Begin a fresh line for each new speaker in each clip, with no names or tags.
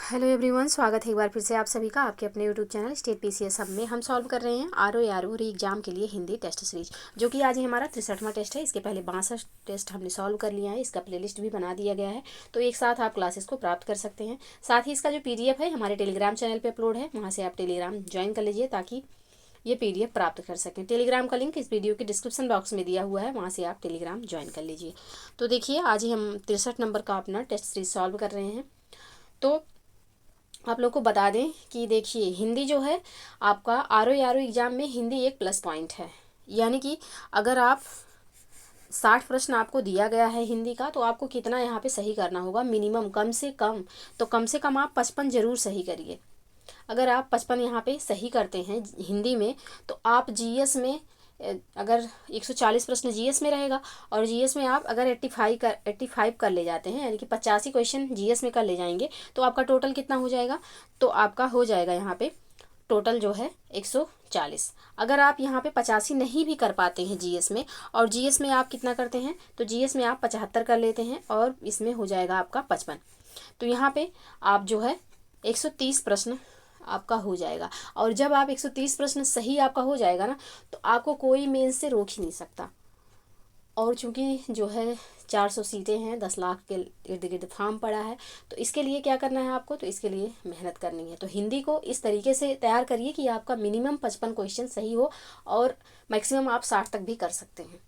Hello everyone, स्वागत है एक बार फिर से आप सभी का आपके अपने YouTube channel state PCS hub में। हम सॉल्व कर रहे हैं आरओ री एग्जाम के लिए हिंदी टेस्ट सीरीज, जो कि आज ही हमारा 63वां टेस्ट है। इसके पहले 62 टेस्ट हमने सॉल्व कर लिया है। इसका प्लेलिस्ट भी बना दिया गया है, तो एक साथ आप क्लासेस को प्राप्त कर सकते हैं। साथ ही इसका जो पीडीएफ है हमारे टेलीग्राम चैनल पर अपलोड है, वहाँ से आप टेलीग्राम ज्वाइन कर लीजिए ताकि ये पीडीएफ प्राप्त कर सकें। टेलीग्राम का लिंक इस वीडियो के डिस्क्रिप्शन बॉक्स में दिया हुआ है, वहाँ से आप टेलीग्राम ज्वाइन कर लीजिए। तो देखिए, आज ही हम 63 नंबर का अपना टेस्ट सीरीज सॉल्व कर रहे हैं। तो आप लोग को बता दें कि देखिए, हिंदी जो है आपका आरओ एग्ज़ाम में हिंदी एक प्लस पॉइंट है। यानी कि अगर आप 60 प्रश्न आपको दिया गया है हिंदी का, तो आपको कितना यहाँ पे सही करना होगा, मिनिमम कम से कम आप 55 ज़रूर सही करिए। अगर आप 55 यहाँ पे सही करते हैं हिंदी में, तो आप जीएस में अगर 140 प्रश्न जीएस में रहेगा, और जीएस में आप अगर 85 कर ले जाते हैं, यानी कि 85 क्वेश्चन जीएस में कर ले जाएंगे, तो आपका टोटल कितना हो जाएगा? तो आपका हो जाएगा यहाँ पे टोटल जो है 140। अगर आप यहाँ पे 85 नहीं भी कर पाते हैं जीएस में, और जीएस में आप कितना करते हैं, तो जीएस में आप 75 कर लेते हैं, और इसमें हो जाएगा आपका 55। तो यहाँ पे आप जो है 130 प्रश्न आपका हो जाएगा। और जब आप 130 प्रश्न सही आपका हो जाएगा ना, तो आपको कोई मेंस से रोक ही नहीं सकता। और चूंकि जो है 400 सीटें हैं, 10 लाख के इर्द गिर्द फॉर्म पड़ा है, तो इसके लिए क्या करना है आपको, तो इसके लिए मेहनत करनी है। तो हिंदी को इस तरीके से तैयार करिए कि आपका मिनिमम 55 क्वेश्चन सही हो, और मैक्सिमम आप 60 तक भी कर सकते हैं।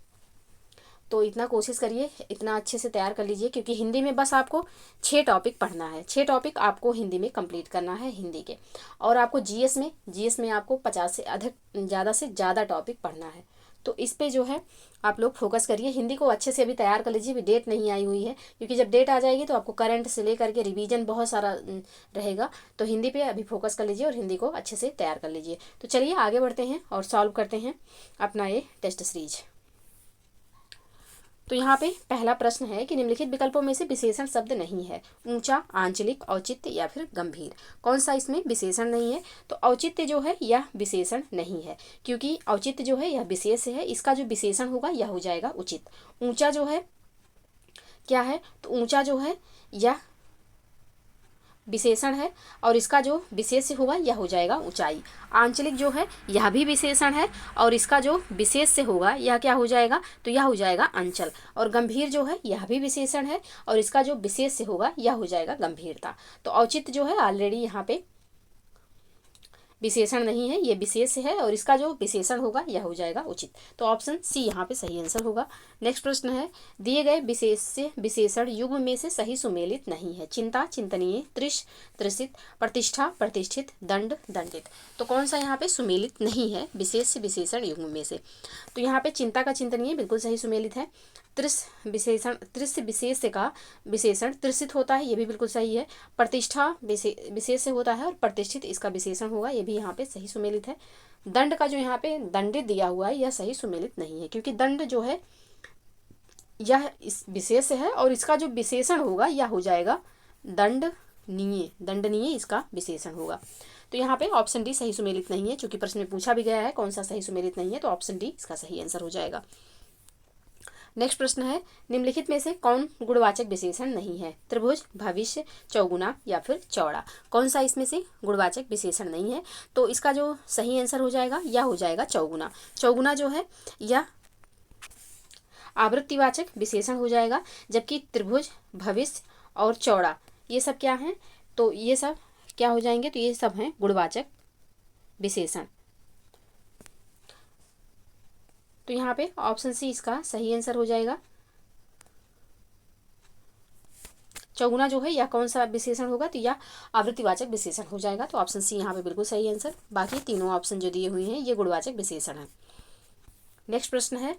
तो इतना कोशिश करिए, इतना अच्छे से तैयार कर लीजिए, क्योंकि हिंदी में बस आपको 6 टॉपिक पढ़ना है। 6 टॉपिक आपको हिंदी में कंप्लीट करना है हिंदी के। और आपको जीएस में आपको 50 से अधिक ज़्यादा से ज़्यादा टॉपिक पढ़ना है। तो इस पे जो है आप लोग फोकस करिए। हिंदी को अच्छे से अभी तैयार कर लीजिए, अभी डेट नहीं आई हुई है, क्योंकि जब डेट आ जाएगी तो आपको करंट से लेकर के रिवीजन बहुत सारा रहेगा। तो हिंदी पे अभी फोकस कर लीजिए और हिंदी को अच्छे से तैयार कर लीजिए। तो चलिए आगे बढ़ते हैं और सॉल्व करते हैं अपना ये टेस्ट सीरीज। तो यहाँ पे पहला प्रश्न है कि निम्नलिखित विकल्पों में से विशेषण शब्द नहीं है। ऊंचा, आंचलिक, औचित्य या फिर गंभीर। कौन सा इसमें विशेषण नहीं है? तो औचित्य जो है यह विशेषण नहीं है, क्योंकि औचित्य जो है यह विशेष है। इसका जो विशेषण होगा यह हो जाएगा उचित। ऊंचा जो है क्या है, तो ऊंचा जो है यह विशेषण है, और इसका जो विशेष्य होगा यह हो जाएगा ऊंचाई। आंचलिक जो है यह भी विशेषण है, और इसका जो विशेष्य होगा यह क्या हो जाएगा, तो यह हो जाएगा अंचल। और गंभीर जो है यह भी विशेषण है, और इसका जो विशेष्य होगा यह हो जाएगा गंभीरता। तो औचित्य जो है ऑलरेडी यहाँ पे विशेषण नहीं है, ये विशेष है, और इसका जो विशेषण होगा यह हो जाएगा उचित। तो ऑप्शन सी यहाँ पे सही आंसर होगा। नेक्स्ट प्रश्न है, दिए गए विशेषण युग्म में से सही सुमेलित नहीं है। चिंता, चिंतनीय, तृष, तृषित, प्रतिष्ठा, प्रतिष्ठित, दंड, दंडित। तो कौन सा यहाँ पे सुमेलित नहीं है विशेषण युग्म में से? तो यहाँ पे चिंता का चिंतनीय बिल्कुल सही सुमेलित है। त्रिस विशेष का विशेषण त्रिषित होता है, ये भी बिल्कुल सही है। प्रतिष्ठा विशेष से होता है, और प्रतिष्ठित इसका विशेषण होगा, ये भी यहाँ पे सही सुमेलित है। दंड का जो यहाँ पे दंडित दिया हुआ है यह सही सुमेलित नहीं है, क्योंकि दंड जो है यह इस विशेष है, और इसका जो विशेषण होगा यह हो जाएगा दंडनीय। दंडनीय इसका विशेषण होगा। तो यहाँ पे ऑप्शन डी सही सुमेलित नहीं है, क्योंकि प्रश्न में पूछा भी गया है कौन सा सही सुमेलित नहीं है, तो ऑप्शन डी इसका सही आंसर हो जाएगा। नेक्स्ट प्रश्न है, निम्नलिखित में से कौन गुणवाचक विशेषण नहीं है? त्रिभुज, भविष्य, चौगुना या फिर चौड़ा। कौन सा इसमें से गुणवाचक विशेषण नहीं है? तो इसका जो सही आंसर हो जाएगा यह हो जाएगा चौगुना। चौगुना जो है यह आवृत्तिवाचक विशेषण हो जाएगा, जबकि त्रिभुज, भविष्य और चौड़ा ये सब क्या हैं? तो ये सब क्या हो जाएंगे? तो ये सब हैं गुणवाचक विशेषण। तो यहाँ पे ऑप्शन सी इसका सही आंसर हो जाएगा। चौगुना जो है यह कौन सा विशेषण होगा? तो यह आवृत्तिवाचक विशेषण हो जाएगा। तो ऑप्शन सी यहाँ पे बिल्कुल सही आंसर। बाकी तीनों ऑप्शन जो दिए हुए हैं ये गुणवाचक विशेषण है। नेक्स्ट प्रश्न है,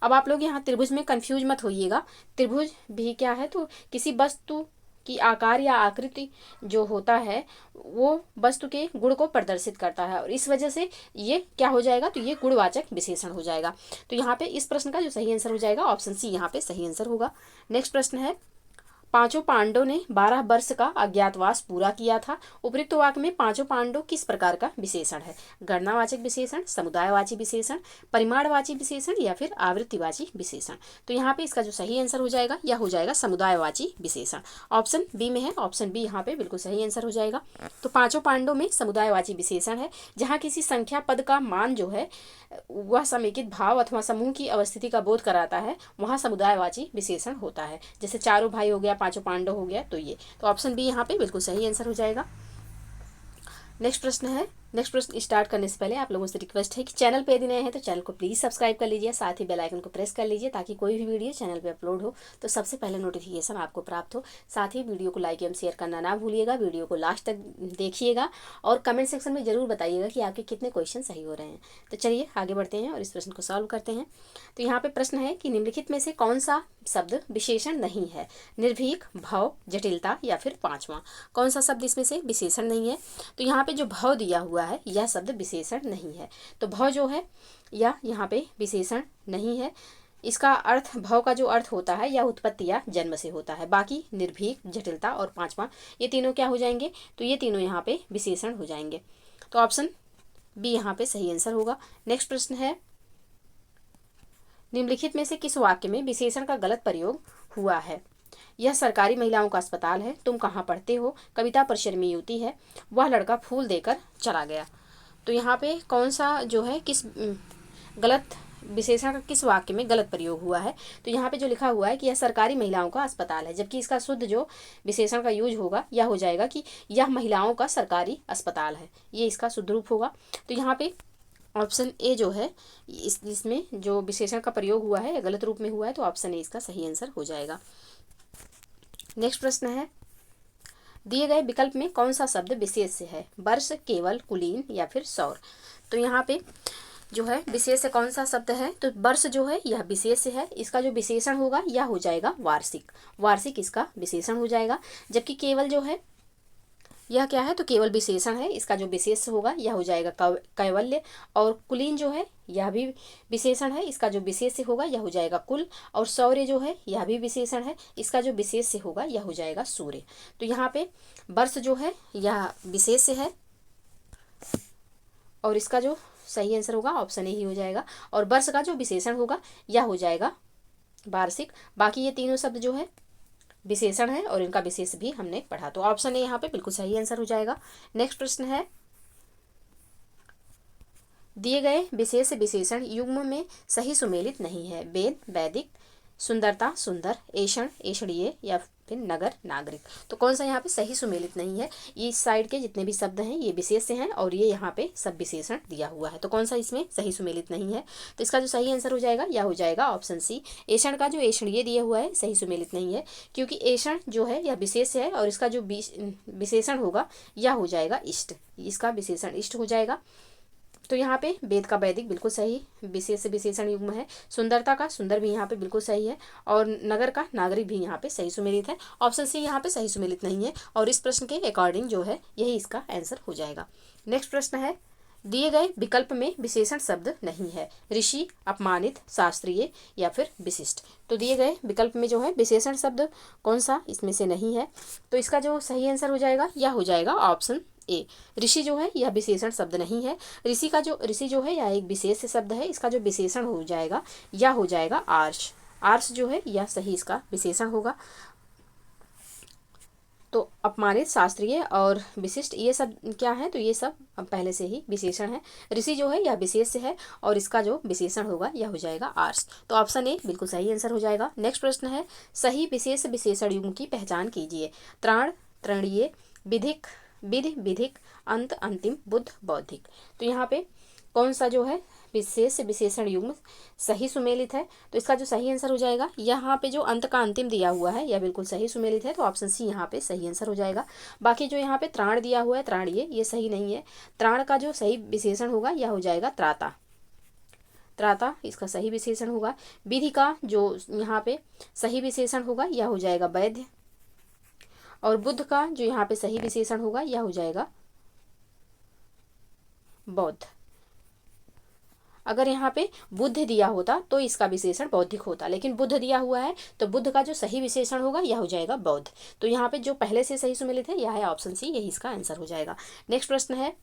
अब आप लोग यहाँ त्रिभुज में कंफ्यूज मत होइएगा। त्रिभुज भी क्या है, तो किसी वस्तु की आकार या आकृति जो होता है वो वस्तु के गुण को प्रदर्शित करता है, और इस वजह से ये क्या हो जाएगा, तो ये गुणवाचक विशेषण हो जाएगा। तो यहाँ पे इस प्रश्न का जो सही आंसर हो जाएगा ऑप्शन सी यहाँ पे सही आंसर होगा। नेक्स्ट प्रश्न है, पांचों पांडवों ने 12 वर्ष का अज्ञातवास पूरा किया था। उपयुक्त वाक्य में पांचों पांडव किस प्रकार का विशेषण है? गणनावाचक विशेषण, समुदायवाची विशेषण, परिमाणवाची विशेषण या फिर आवृत्तिवाची विशेषण। तो यहाँ पे इसका जो सही आंसर हो जाएगा यह हो जाएगा समुदायवाची विशेषण। ऑप्शन बी में है, ऑप्शन बी यहाँ पे बिल्कुल सही आंसर हो जाएगा। तो पांचों पांडवों में समुदायवाची विशेषण है, जहाँ किसी संख्या पद का मान जो है वह समेकित भाव अथवा समूह की अवस्थिति का बोध कराता है, वहाँ समुदायवाची विशेषण होता है। जैसे चारों भाई हो गया, पांचों पांडव हो गया, तो ये तो ऑप्शन बी यहाँ पे बिल्कुल सही आंसर हो जाएगा। नेक्स्ट प्रश्न है। नेक्स्ट प्रश्न स्टार्ट करने से पहले आप लोगों से रिक्वेस्ट है कि चैनल पे यदि नए हैं तो चैनल को प्लीज़ सब्सक्राइब कर लीजिए, साथ ही बेल आइकन को प्रेस कर लीजिए ताकि कोई भी वीडियो चैनल पे अपलोड हो तो सबसे पहले नोटिफिकेशन आपको प्राप्त हो। साथ ही वीडियो को लाइक एवं शेयर करना ना भूलिएगा, वीडियो को लास्ट तक देखिएगा और कमेंट सेक्शन में ज़रूर बताइएगा कि आपके कितने क्वेश्चन सही हो रहे हैं। तो चलिए आगे बढ़ते हैं और इस प्रश्न को सॉल्व करते हैं। तो यहाँ पे प्रश्न है कि निम्नलिखित में से कौन सा शब्द विशेषण नहीं है? निर्भीक, भव, जटिलता या फिर पांचवा। कौन सा शब्द इसमें से विशेषण नहीं है? तो यहाँ पे जो भव दिया हुआ है यह शब्द विशेषण नहीं है। तो भव जो है यह यहाँ पे विशेषण नहीं है। इसका अर्थ, भव का जो अर्थ होता है यह उत्पत्ति या जन्म से होता है। बाकी निर्भीक, जटिलता और पांचवा ये तीनों क्या हो जाएंगे? तो ये तीनों यहाँ पे विशेषण हो जाएंगे। तो ऑप्शन बी यहाँ पे सही आंसर होगा। नेक्स्ट प्रश्न है, निम्नलिखित में से किस वाक्य में विशेषण का गलत प्रयोग हुआ है? यह सरकारी महिलाओं का अस्पताल है, तुम कहाँ पढ़ते हो, कविता परिश्रमी युवती है, वह लड़का फूल देकर चला गया। तो यहाँ पे कौन सा जो है किस गलत विशेषण का किस वाक्य में गलत प्रयोग हुआ है? तो यहाँ पे जो लिखा हुआ है कि यह सरकारी महिलाओं का अस्पताल है, जबकि इसका शुद्ध जो विशेषण का यूज होगा यह हो जाएगा कि यह महिलाओं का सरकारी अस्पताल है, ये इसका शुद्ध रूप होगा। तो यहाँ पे ऑप्शन ए जो है इसमें जो विशेषण का प्रयोग हुआ है गलत रूप में हुआ है, तो ऑप्शन ए इसका सही आंसर हो जाएगा। नेक्स्ट प्रश्न है, दिए गए विकल्प में कौन सा शब्द विशेष है? वर्ष, केवल, कुलीन या फिर सौर। तो यहाँ पे जो है विशेष से कौन सा शब्द है? तो वर्ष जो है यह विशेष है, इसका जो विशेषण होगा यह हो जाएगा वार्षिक। वार्षिक इसका विशेषण हो जाएगा। जबकि केवल जो है यह क्या है? तो केवल विशेषण है, इसका जो विशेष होगा यह हो जाएगा कैवल्य। और कुलीन जो है यह भी विशेषण है, इसका जो विशेष होगा यह हो जाएगा कुल। और सौर्य जो है यह भी विशेषण है, इसका जो विशेष से होगा यह हो जाएगा सूर्य। तो यहाँ पे वर्ष जो है यह विशेष है और इसका जो सही आंसर होगा ऑप्शन ए ही हो जाएगा। और वर्ष का जो विशेषण होगा यह हो जाएगा वार्षिक। बाकी ये तीनों शब्द जो है विशेषण है और इनका विशेष भी हमने पढ़ा, तो ऑप्शन ए यहाँ पे बिल्कुल सही आंसर हो जाएगा। नेक्स्ट प्रश्न है, दिए गए विशेष विशेषण युग्म में सही सुमेलित नहीं है। वेद, वैदिक, सुंदरता, सुंदर, ऐषण, ऐषणीय या फिर नगर, नागरिक। तो कौन सा यहाँ पे सही सुमेलित नहीं है? इस साइड के जितने भी शब्द हैं ये विशेष हैं और ये यहाँ पे सब विशेषण दिया हुआ है, तो कौन सा इसमें सही सुमेलित नहीं है? तो इसका जो सही आंसर हो जाएगा यह हो जाएगा ऑप्शन सी। ऐषण का जो ऐषणीय दिया हुआ है सही सुमेलित नहीं है, क्योंकि ऐषण जो है यह विशेष है और इसका जो विशेषण होगा यह हो जाएगा इष्ट, इसका विशेषण इष्ट हो जाएगा। तो यहाँ पे वेद का वैदिक बिल्कुल सही विशेष विशेषण युग्म है। सुंदरता का सुंदर भी यहाँ पे बिल्कुल सही है और नगर का नागरिक भी यहाँ पे सही सुमेलित है। ऑप्शन सी यहाँ पे सही सुमेलित नहीं है और इस प्रश्न के अकॉर्डिंग जो है यही इसका आंसर हो जाएगा। नेक्स्ट प्रश्न है, दिए गए विकल्प में विशेषण शब्द नहीं है। ऋषि, अपमानित, शास्त्रीय या फिर विशिष्ट। तो दिए गए विकल्प में जो है विशेषण शब्द कौन सा इसमें से नहीं है? तो इसका जो सही आंसर हो जाएगा यह हो जाएगा ऑप्शन ए। ऋषि जो है यह विशेषण शब्द नहीं है। ऋषि जो है यह एक विशेष शब्द है, इसका जो विशेषण हो जाएगा यह हो जाएगा आर्ष। आर्ष जो है यह सही इसका विशेषण होगा। तो अपमानित, शास्त्रीय और विशिष्ट ये सब क्या है? तो ये सब पहले से ही विशेषण है। ऋषि जो है यह विशेष है और इसका जो विशेषण होगा यह हो जाएगा आर्ष। तो ऑप्शन ए बिल्कुल सही आंसर हो जाएगा। नेक्स्ट प्रश्न है, सही विशेष विशेषण युग्म की पहचान कीजिए। त्राण, तृणीय, विधिक, विधि, विधिक, अंत, अंतिम, बुद्ध, बौद्धिक। तो यहाँ पे कौन सा जो है विशेष विशेषण युग्म सही सुमेलित है? तो इसका जो सही आंसर हो जाएगा, यहाँ पे जो अंत का अंतिम दिया हुआ है यह बिल्कुल सही सुमेलित है, तो ऑप्शन सी यहाँ पे सही आंसर हो जाएगा। बाकी जो यहाँ पे त्राण दिया हुआ है, त्राणीय, ये सही नहीं है। त्राण का जो सही विशेषण होगा यह हो जाएगा त्राता। त्राता इसका सही विशेषण होगा। विधि का जो यहाँ पे सही विशेषण होगा यह हो जाएगा वैद्य। और बुद्ध का जो यहाँ पे सही विशेषण होगा यह हो जाएगा बौद्ध। अगर यहाँ पे बुद्ध दिया होता तो इसका विशेषण बौद्धिक होता, लेकिन बुद्ध दिया हुआ है तो बुद्ध का जो सही विशेषण होगा यह हो जाएगा बौद्ध। तो यहाँ पे जो पहले से सही सुमेलित है यह है ऑप्शन सी, यही इसका आंसर हो जाएगा। नेक्स्ट प्रश्न है,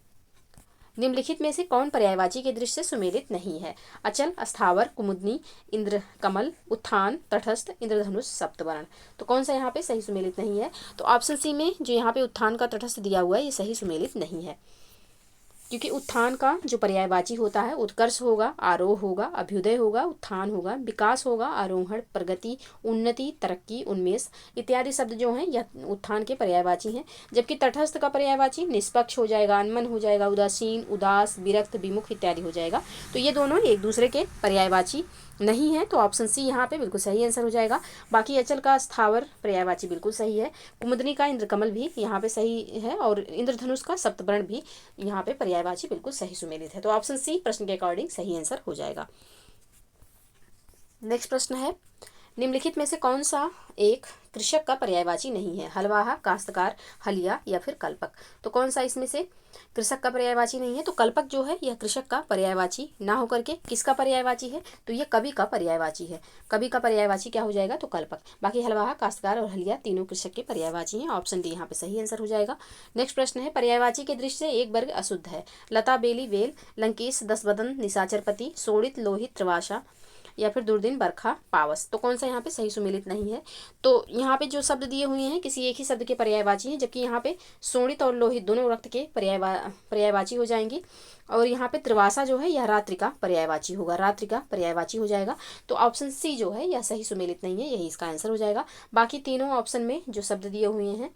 निम्नलिखित में से कौन पर्यायवाची के दृष्टि से सुमेलित नहीं है? अचल, स्थावर, कुमुदनी, इंद्र कमल, उत्थान, तटस्थ, इंद्रधनुष, सप्तवर्ण। तो कौन सा यहाँ पे सही सुमेलित नहीं है? तो ऑप्शन सी में जो यहाँ पे उत्थान का तटस्थ दिया हुआ है ये सही सुमेलित नहीं है, क्योंकि उत्थान का जो पर्यायवाची होता है उत्कर्ष होगा, आरोह होगा, अभ्युदय होगा, उत्थान होगा, विकास होगा, आरोहण, प्रगति, उन्नति, तरक्की, उन्मेष इत्यादि शब्द जो हैं यह उत्थान के पर्यायवाची हैं। जबकि तटस्थ का पर्यायवाची निष्पक्ष हो जाएगा, अनमन हो जाएगा, उदासीन, उदास, विरक्त, विमुख इत्यादि हो जाएगा। तो ये दोनों एक दूसरे के पर्यायवाची नहीं है, तो ऑप्शन सी यहाँ पे बिल्कुल सही आंसर हो जाएगा। बाकी अचल का स्थावर पर्यायवाची बिल्कुल सही है, कुमुदनी का इंद्रकमल भी यहाँ पे सही है, और इंद्रधनुष का सप्तवर्ण भी यहाँ पे पर्यायवाची बिल्कुल सही सुमेलित है। तो ऑप्शन सी प्रश्न के अकॉर्डिंग सही आंसर हो जाएगा। नेक्स्ट प्रश्न है, निम्नलिखित में से कौन सा एक कृषक का पर्यायवाची नहीं है? हलवाहा, काश्तकार, हलिया या फिर कल्पक। तो कौन सा इसमें से कृषक का पर्यायवाची नहीं है? तो कल्पक जो है यह कृषक का पर्यायवाची ना होकर के किसका पर्यायवाची है? तो यह कवि का पर्यायवाची है। कवि का पर्यायवाची क्या हो जाएगा? तो कल्पक। बाकी हलवाहा, काश्तकार और हलिया तीनों कृषक के पर्यायवाची हैं। ऑप्शन डी यहाँ पे सही आंसर हो जाएगा। नेक्स्ट प्रश्न है, पर्यायवाची के दृष्टि से एक वर्ग अशुद्ध है। लता, बेली, वेल, लंकेश, दसवदन, निशाचरपति, शोणित, लोहित, त्रिवासा या फिर दुर्दिन, बरखा, पावस। तो कौन सा यहाँ पे सही सुमेलित नहीं है? तो यहाँ पे जो शब्द दिए हुए हैं किसी एक ही शब्द के पर्यायवाची हैं, जबकि यहाँ पे शोणित और लोहित दोनों रक्त के पर्यायवाची हो जाएंगी। और यहाँ पे त्रिवासा जो है यह रात्रि का पर्यायवाची होगा, रात्रि का पर्यायवाची हो जाएगा। तो ऑप्शन सी जो है यह सही सुमेलित नहीं है, यही इसका आंसर हो जाएगा। बाकी तीनों ऑप्शन में जो शब्द दिए हुए हैं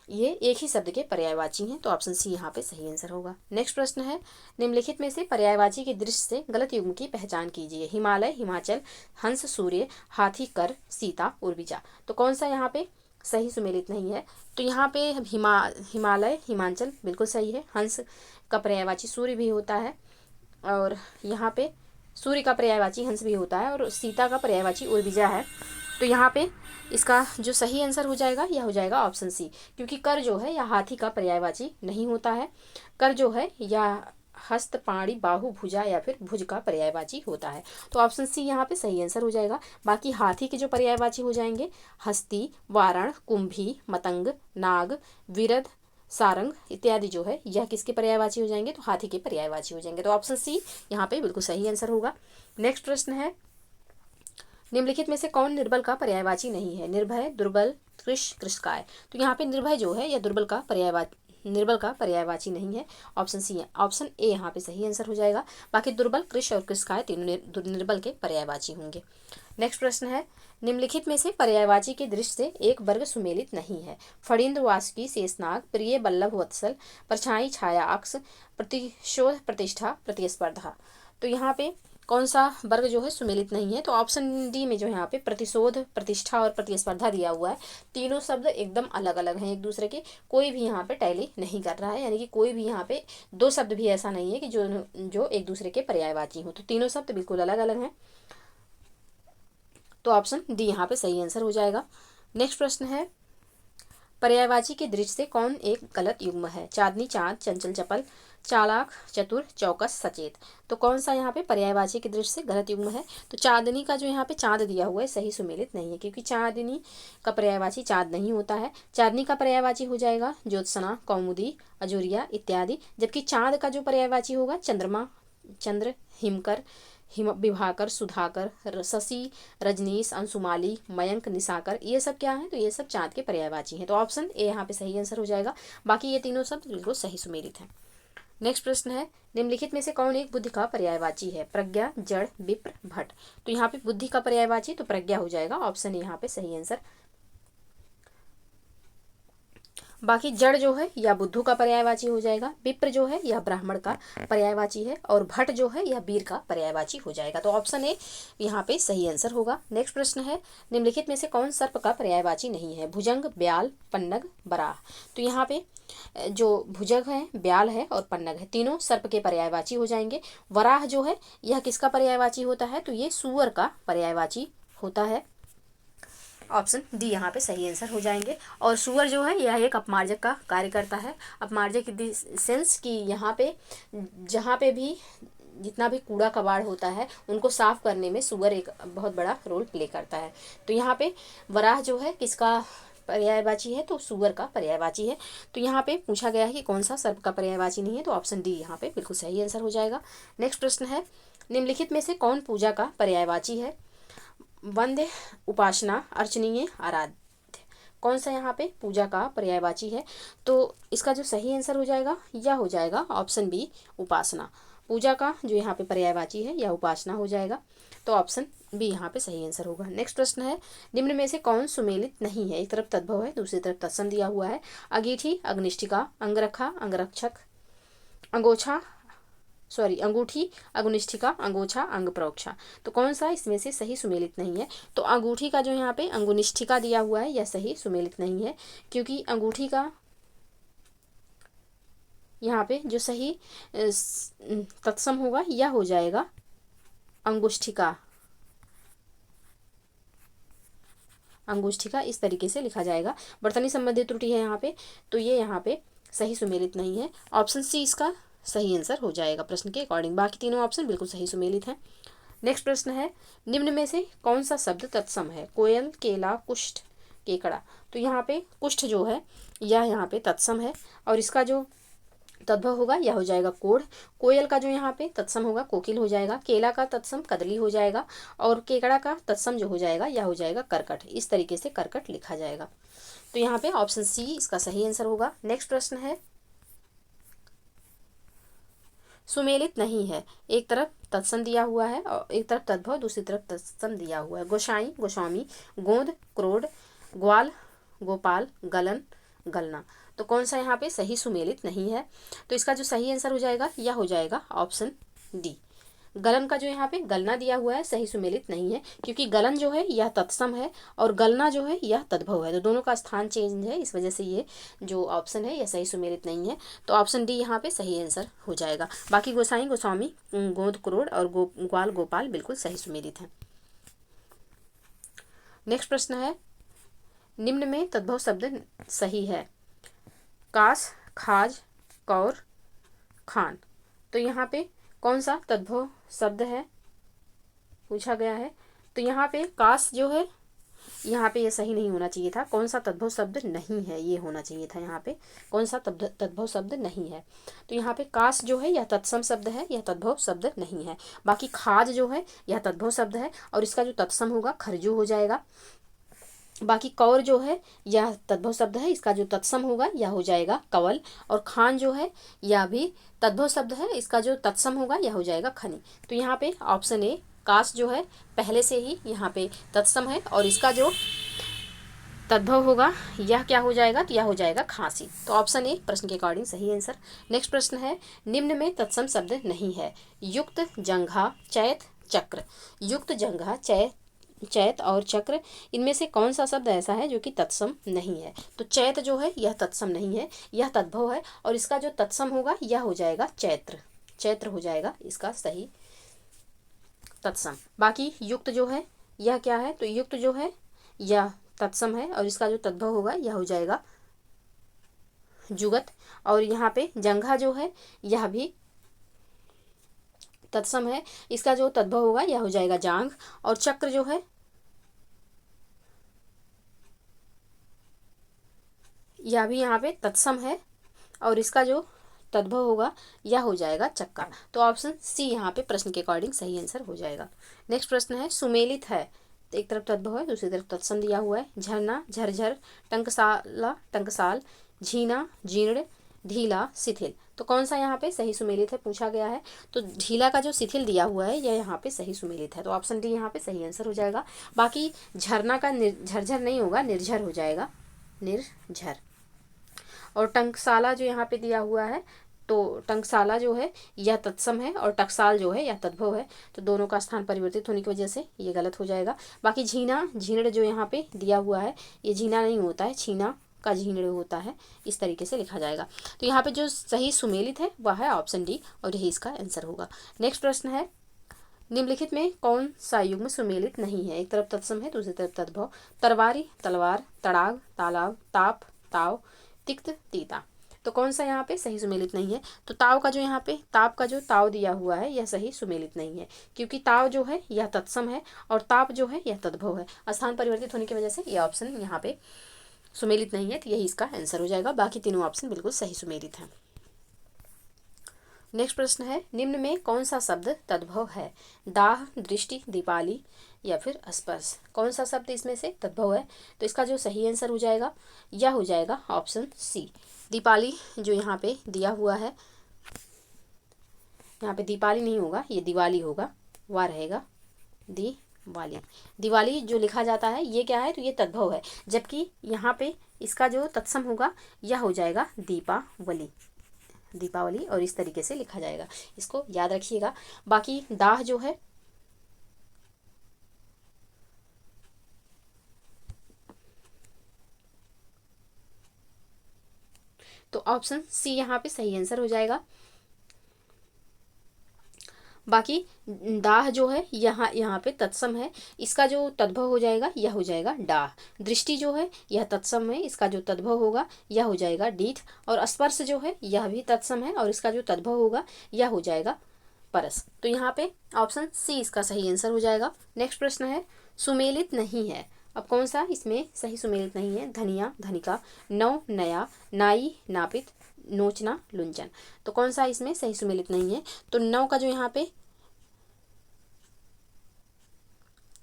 ये एक ही शब्द के पर्यायवाची हैं, तो ऑप्शन सी यहाँ पे सही आंसर होगा। नेक्स्ट प्रश्न है, निम्नलिखित में से पर्यायवाची की दृष्टि से गलत युग्म की पहचान कीजिए। हिमालय, हिमाचल, हंस, सूर्य, हाथी, कर, सीता, उर्विजा। तो कौन सा यहाँ पे सही सुमेलित नहीं है? तो यहाँ पे हिमालय, हिमाचल बिल्कुल सही है। हंस का पर्यायवाची सूर्य भी होता है, और यहाँ पे सूर्य का पर्यायवाची हंस भी होता है, और सीता का पर्यायवाची उर्विजा है। तो यहाँ पे इसका जो सही आंसर हो जाएगा यह हो जाएगा ऑप्शन सी, क्योंकि कर जो है यह हाथी का पर्यायवाची नहीं होता है। कर जो है यह हस्त, पाणी, बाहु, भुजा या फिर भुज का पर्यायवाची होता है। तो ऑप्शन सी यहाँ पे सही आंसर हो जाएगा। बाकी हाथी के जो पर्यायवाची हो जाएंगे हस्ती, वारण, कुंभी, मतंग, नाग, विरध, सारंग इत्यादि जो है यह किसके पर्यायवाची हो जाएंगे? तो हाथी के पर्यायवाची हो जाएंगे। तो ऑप्शन सी यहाँ पे बिल्कुल सही आंसर होगा। नेक्स्ट प्रश्न है, निम्नलिखित में से कौन निर्बल का पर्यायवाची नहीं है? निर्भय, दुर्बल, कृश, कृशकाय। तो यहाँ पे निर्भय जो है यह निर्बल का पर्यायवाची नहीं है। ऑप्शन सी है, ऑप्शन ए यहाँ पे सही आंसर हो जाएगा। बाकी दुर्बल, कृश और कृशकाय तीनों निर्बल के पर्यायवाची होंगे। नेक्स्ट प्रश्न है, निम्नलिखित में से पर्यायवाची के दृष्टि से एक वर्ग सुमेलित नहीं है। फणींद्र, वासुकी, शेषनाग, प्रिय, बल्लभ, वत्सल, परछाई, छाया, अक्ष, प्रतिशोध, प्रतिष्ठा, प्रतिस्पर्धा। तो यहाँ पे कौन सा वर्ग जो है सुमेलित नहीं है? तो ऑप्शन डी में जो है यहाँ पे प्रतिशोध, प्रतिष्ठा और प्रतिस्पर्धा दिया हुआ है। तीनों शब्द एकदम अलग अलग हैं एक दूसरे के, कोई भी यहाँ पे टैली नहीं कर रहा है, यानी कि कोई भी यहाँ पे दो शब्द भी ऐसा नहीं है कि जो एक दूसरे के पर्यायवाची हो। तो तीनों शब्द बिल्कुल अलग अलग हैं, तो ऑप्शन डी यहाँ पे सही आंसर हो जाएगा। नेक्स्ट प्रश्न है, पर्यायवाची के दृष्टि से कौन एक गलत युग्म है? चांदनी, चाँद, चंचल, चपल, चालाक, चतुर, चौकस, सचेत। तो कौन सा यहाँ पे पर्यायवाची की दृष्टि से गलत युग्म है? तो चांदनी का जो यहाँ पे चाँद दिया हुआ है सही सुमेलित नहीं है, क्योंकि चांदनी का पर्यायवाची चाँद नहीं होता है। चांदनी का पर्यायवाची हो जाएगा ज्योत्सना, कौमुदी, अजूरिया इत्यादि। जबकि चाँद का जो पर्यायवाची होगा चंद्रमा, चंद्र, हिमकर, विभाकर, सुधाकर, शशि, रजनीश, अंशुमाली, मयंक, निशाकर, ये सब क्या है? तो ये सब चाँद के पर्यायवाची हैं। तो ऑप्शन ए यहाँ पे सही आंसर हो जाएगा। बाकी ये तीनों शब्द बिल्कुल सही सुमेलित हैं। नेक्स्ट प्रश्न है, निम्नलिखित में से कौन एक बुद्धि का पर्यायवाची है? प्रज्ञा, जड़, विप्र, भट्ट। तो यहाँ पे बुद्धि का पर्यायवाची तो प्रज्ञा हो जाएगा। ऑप्शन ए यहाँ पे सही आंसर। बाकी जड़ जो है यह बुद्धू का पर्यायवाची हो जाएगा। विप्र जो है यह ब्राह्मण का पर्यायवाची है, और भट्ट जो है यह वीर का पर्यायवाची हो जाएगा। तो ऑप्शन ए यहाँ पे सही आंसर होगा। नेक्स्ट प्रश्न है, निम्नलिखित में से कौन सर्प का पर्यायवाची नहीं है? भुजंग, ब्याल, पन्नग, बराह। तो यहाँ पे जो भुजंग है, ब्याल है और पन्नग है, तीनों सर्प के पर्यायवाची हो जाएंगे। वराह जो है यह किसका पर्यायवाची होता है? तो ये सूअर का पर्यायवाची होता है। ऑप्शन डी यहाँ पे सही आंसर हो जाएंगे। और सूअर जो है यह एक अपमार्जक का कार्य करता है। अपमार्जक इन द सेंस कि यहाँ पे जहाँ पे भी जितना भी कूड़ा कबाड़ होता है उनको साफ करने में सुअर एक बहुत बड़ा रोल प्ले करता है। तो यहाँ पे वराह जो है किसका पर्यायवाची है, तो सुअर का पर्यायवाची है। तो यहाँ पे पूछा गया है कि कौन सा सर्प का पर्यायवाची नहीं है, तो ऑप्शन डी यहाँ पे बिल्कुल सही आंसर हो जाएगा। नेक्स्ट प्रश्न है, निम्नलिखित में से कौन पूजा का पर्यायवाची है? वंद्य, उपासना, अर्चनीय, आराध्य। कौन सा यहाँ पे पूजा का पर्यायवाची है? तो इसका जो सही आंसर हो जाएगा यह हो जाएगा ऑप्शन बी, उपासना। पूजा का जो यहाँ पे पर्यायवाची है यह उपासना हो जाएगा। तो ऑप्शन बी यहाँ पे सही आंसर होगा। नेक्स्ट प्रश्न है, निम्न में से कौन सुमेलित नहीं है? एक तरफ तद्भव है, दूसरी तरफ तत्सम दिया हुआ है। अगीठी, अग्निष्ठिका, अंगरखा, अंगरक्षक, अंगूठी, अग्निष्ठिका, अंगोछा, अंग प्रोक्षा। तो कौन सा इसमें से सही सुमेलित नहीं है? तो अंगूठी का जो यहाँ पे अंगुनिष्ठिका दिया हुआ है यह सही सुमेलित नहीं है, क्योंकि अंगूठी का यहाँ पे जो सही तत्सम होगा यह हो जाएगा अंगुष्ठिका। अंगुष्ठिका इस तरीके से लिखा जाएगा। वर्तनी संबंधी त्रुटि है यहाँ पे, तो ये यहाँ पे सही सुमेलित नहीं है। ऑप्शन सी इसका सही आंसर हो जाएगा प्रश्न के अकॉर्डिंग। बाकी तीनों ऑप्शन बिल्कुल सही सुमेलित हैं। नेक्स्ट प्रश्न है, निम्न में से कौन सा शब्द तत्सम है? कोयल, केला, कुष्ठ, केकड़ा। तो यहाँ पे कुष्ठ जो है यह यहाँ पे तत्सम है, और इसका जो तद्भव होगा यह हो जाएगा कोढ़। कोयल का जो यहाँ पे तत्सम होगा कोकिल हो जाएगा। केला का तत्सम कदली हो जाएगा, और केकड़ा का तत्सम जो हो जाएगा यह हो जाएगा करकट। इस तरीके से करकट लिखा जाएगा। तो यहाँ पे ऑप्शन सी इसका सही आंसर होगा। नेक्स्ट प्रश्न है, सुमेलित नहीं है। एक तरफ तत्सम दिया हुआ है और एक तरफ तद्भव, दूसरी तरफ तत्सम दिया हुआ है। गोसाई, गोस्वामी, गोंद, क्रोध, ग्वाल, गोपाल, गलन, गलना। तो कौन सा यहाँ पे सही सुमेलित नहीं है? तो इसका जो सही आंसर हो जाएगा यह हो जाएगा ऑप्शन डी। गलन का जो यहाँ पे गलना दिया हुआ है सही सुमेलित नहीं है, क्योंकि गलन जो है यह तत्सम है और गलना जो है यह तद्भव है। तो दोनों का स्थान चेंज है, इस वजह से ये जो ऑप्शन है यह सही सुमेलित नहीं है। तो ऑप्शन डी यहाँ पे सही आंसर हो जाएगा। बाकी गोसाई, गोस्वामी, गोंद, क्रोध और ग्वाल, गोपाल बिल्कुल सही सुमेलित हैं। नेक्स्ट प्रश्न है, निम्न में तद्भव शब्द सही है। काश, खाज, कौर, खान। तो यहाँ पे कौन सा तद्भव शब्द है पूछा गया है? तो यहाँ पे काश जो है यहाँ पे ये सही नहीं होना चाहिए था। कौन सा तद्भव शब्द नहीं है ये होना चाहिए था। यहाँ पे कौन सा तद्भव शब्द नहीं है? तो यहाँ पे काश जो है यह तत्सम शब्द है, यह तद्भव शब्द नहीं है। बाकी खाज जो है यह तद्भव शब्द है, और इसका जो तत्सम होगा खरजू हो जाएगा। बाकी कौर जो है यह तद्भव शब्द है, इसका जो तत्सम होगा यह हो जाएगा कवल। और खान जो है यह भी तद्भव शब्द है, इसका जो तत्सम होगा यह हो जाएगा खनी। तो यहाँ पे ऑप्शन ए काश जो है पहले से ही यहाँ पे तत्सम है, और इसका जो तद्भव होगा यह क्या हो जाएगा? तो यह हो जाएगा खांसी। तो ऑप्शन ए प्रश्न के अकॉर्डिंग सही आंसर। नेक्स्ट प्रश्न है, निम्न में तत्सम शब्द नहीं है। युक्त, जंघा, चैत, चक्र। युक्त, जंघा, चैत और चक्र, इनमें से कौन सा शब्द ऐसा है जो कि तत्सम नहीं है? तो चैत जो है यह तत्सम नहीं है, यह तद्भव है, और इसका जो तत्सम होगा यह हो जाएगा चैत्र। चैत्र हो जाएगा इसका सही तत्सम। बाकी युक्त जो है यह क्या है? तो युक्त जो है यह तत्सम है, और इसका जो तद्भव होगा यह हो जाएगा जुगत। और यहाँ पे जंघा जो है यह भी तत्सम है, इसका जो तद्भव होगा यह हो जाएगा जांघ। और चक्र जो है यह भी यहाँ पे तत्सम है, और इसका जो तद्भव होगा यह हो जाएगा चक्का। तो ऑप्शन सी यहाँ पे प्रश्न के अकॉर्डिंग सही आंसर हो जाएगा। नेक्स्ट प्रश्न है, सुमेलित है। तो एक तरफ तद्भव है, दूसरी तरफ तत्सम दिया हुआ है। झरना, झरझर, टंकसाला, टंकसाल, झीना, जीर्ण, ढीला, शिथिल। तो कौन सा यहाँ पे सही सुमेलित है पूछा गया है? तो ढीला का जो शिथिल दिया हुआ है यह यहाँ पे सही सुमेलित है। तो ऑप्शन डी यहाँ पे सही आंसर हो जाएगा। बाकी झरना का झरझर नहीं होगा, निर्झर हो जाएगा, निर्झर। और टंकसाला जो यहाँ पे दिया हुआ है, तो टंकसाला जो है यह तत्सम है, और टकसाल जो है यह तद्भव है। तो दोनों का स्थान परिवर्तित होने की वजह से ये गलत हो जाएगा। बाकी झीना, झीण जो यहाँ पे दिया हुआ है ये झीना नहीं होता है, छीना का झीण होता है। इस तरीके से लिखा जाएगा। तो यहाँ पे जो सही सुमेलित है वह है ऑप्शन डी, और यही इसका आंसर होगा। नेक्स्ट प्रश्न है, निम्नलिखित में कौन सा युग्म सुमेलित नहीं है? एक तरफ तत्सम है, दूसरी तरफ तद्भव। तरवारी, तलवार, तड़ाग, तालाब, ताप, ताव, तिक्त, तीता। तो कौन सा यहाँ पे सही सुमेलित नहीं है? तो ताव का जो यहाँ पे ताप का जो ताव दिया हुआ है यह सही सुमेलित नहीं है, क्योंकि ताव जो है यह तत्सम है और ताप जो है यह तद्भव है। स्थान परिवर्तित होने की वजह से यह ऑप्शन यहाँ पे सुमेलित नहीं है, तो यही इसका आंसर हो जाएगा। बाकी तीनों ऑप्शन बिल्कुल सही सुमेलित हैं। नेक्स्ट प्रश्न है, निम्न में कौन सा शब्द तद्भव है? दाह, दृष्टि, दीपाली या फिर स्पर्श। कौन सा शब्द इसमें से तद्भव है? तो इसका जो सही आंसर हो जाएगा यह हो जाएगा ऑप्शन सी, दीपाली। जो यहाँ पे दिया हुआ है, यहाँ पे दीपाली नहीं होगा, ये दिवाली होगा, वह रहेगा दिवाली। दिवाली जो लिखा जाता है ये क्या है? तो ये तद्भव है, जबकि यहाँ पे इसका जो तत्सम होगा यह हो जाएगा दीपावली, दीपावली, और इस तरीके से लिखा जाएगा, इसको याद रखिएगा। बाकी दाह जो है तो ऑप्शन सी यहाँ पे सही आंसर हो जाएगा। बाकी दाह जो है यहाँ पे तत्सम है, इसका जो तद्भव हो जाएगा यह हो जाएगा डाह। दृष्टि जो है यह तत्सम है, इसका जो तद्भव होगा यह हो जाएगा डीठ। और स्पर्श जो है यह भी तत्सम है और इसका जो तद्भव होगा यह हो जाएगा परस। तो यहाँ पे ऑप्शन सी इसका सही आंसर हो जाएगा। नेक्स्ट प्रश्न है, सुमेलित नहीं है। अब कौन सा इसमें सही सुमेलित नहीं है? धनिया, धनिका, नौ, नया, नाई, नापित, नोचना, लुंचन। तो कौन सा इसमें सही सुमेलित नहीं है? तो नौ का जो यहाँ पे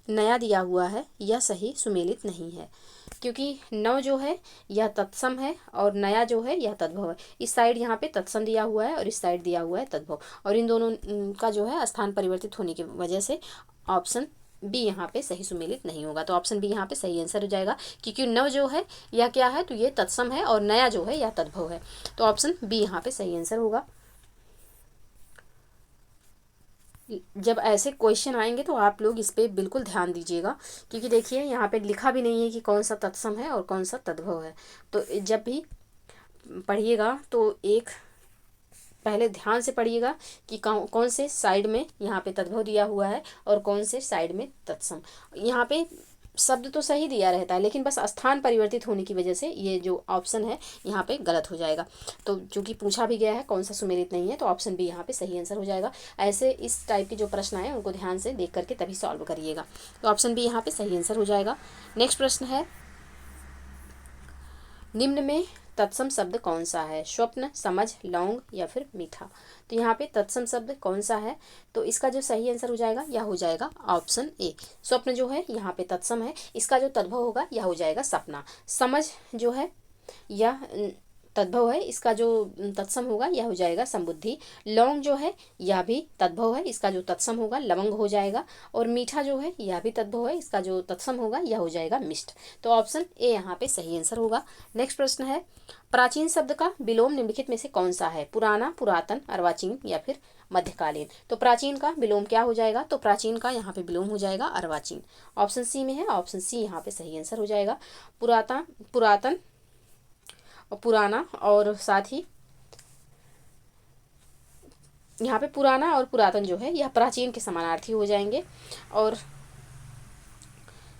नया दिया हुआ है यह सही सुमेलित नहीं है, क्योंकि नौ जो है यह तत्सम है और नया जो है यह तद्भव है। इस साइड यहाँ पे तत्सम दिया हुआ है और इस साइड दिया हुआ है तद्भव, और इन दोनों का जो है स्थान परिवर्तित होने की वजह से ऑप्शन बी यहाँ पे सही सुमेलित नहीं होगा। तो ऑप्शन बी यहाँ पे सही आंसर हो जाएगा, क्योंकि नव जो है यह क्या है? तो ये तत्सम है और नया जो है यह तद्भव है। तो ऑप्शन बी यहाँ पे सही आंसर होगा। जब ऐसे क्वेश्चन आएंगे तो आप लोग इस पे बिल्कुल ध्यान दीजिएगा, क्योंकि देखिए यहाँ पे लिखा भी नहीं है कि कौन सा तत्सम है और कौन सा तद्भव है। तो जब भी पढ़िएगा तो एक पहले ध्यान से पढ़िएगा कि कौन से साइड में यहाँ पे तद्भव दिया हुआ है और कौन से साइड में तत्सम। यहाँ पे शब्द तो सही दिया रहता है, लेकिन बस स्थान परिवर्तित होने की वजह से ये जो ऑप्शन है यहाँ पे गलत हो जाएगा। तो चूंकि पूछा भी गया है कौन सा सुमेलित नहीं है, तो ऑप्शन बी यहाँ पे सही आंसर हो जाएगा। ऐसे इस टाइप के जो प्रश्न आए उनको ध्यान से देख करके तभी सॉल्व करिएगा। तो ऑप्शन बी यहाँ पे सही आंसर हो जाएगा। नेक्स्ट प्रश्न है, निम्न में तत्सम शब्द कौन सा है? स्वप्न, समझ, लौंग या फिर मीठा। तो यहाँ पे तत्सम शब्द कौन सा है? तो इसका जो सही आंसर हो जाएगा यह हो जाएगा ऑप्शन ए, स्वप्न जो है यहाँ पे तत्सम है, इसका जो तद्भव होगा यह हो जाएगा सपना। समझ जो है यह तद्भव है, इसका जो तत्सम होगा यह हो जाएगा समबुद्धि। लौंग जो है यह भी तद्भव है, इसका जो तत्सम होगा लवंग हो जाएगा। और मीठा जो है यह भी तद्भव है, इसका जो तत्सम होगा यह हो जाएगा मिष्ट। तो ऑप्शन ए यहाँ पे सही आंसर होगा। नेक्स्ट प्रश्न है, प्राचीन शब्द का विलोम निम्नलिखित में से कौन सा है? पुराना, पुरातन, अर्वाचीन या फिर मध्यकालीन। तो प्राचीन का विलोम क्या हो जाएगा? तो प्राचीन का यहाँ पे विलोम हो जाएगा अर्वाचीन। ऑप्शन सी में है, ऑप्शन सी यहाँ पे सही आंसर हो जाएगा। पुरातन और पुराना, और साथ ही यहाँ पे पुराना और पुरातन जो है यह प्राचीन के समानार्थी हो जाएंगे, और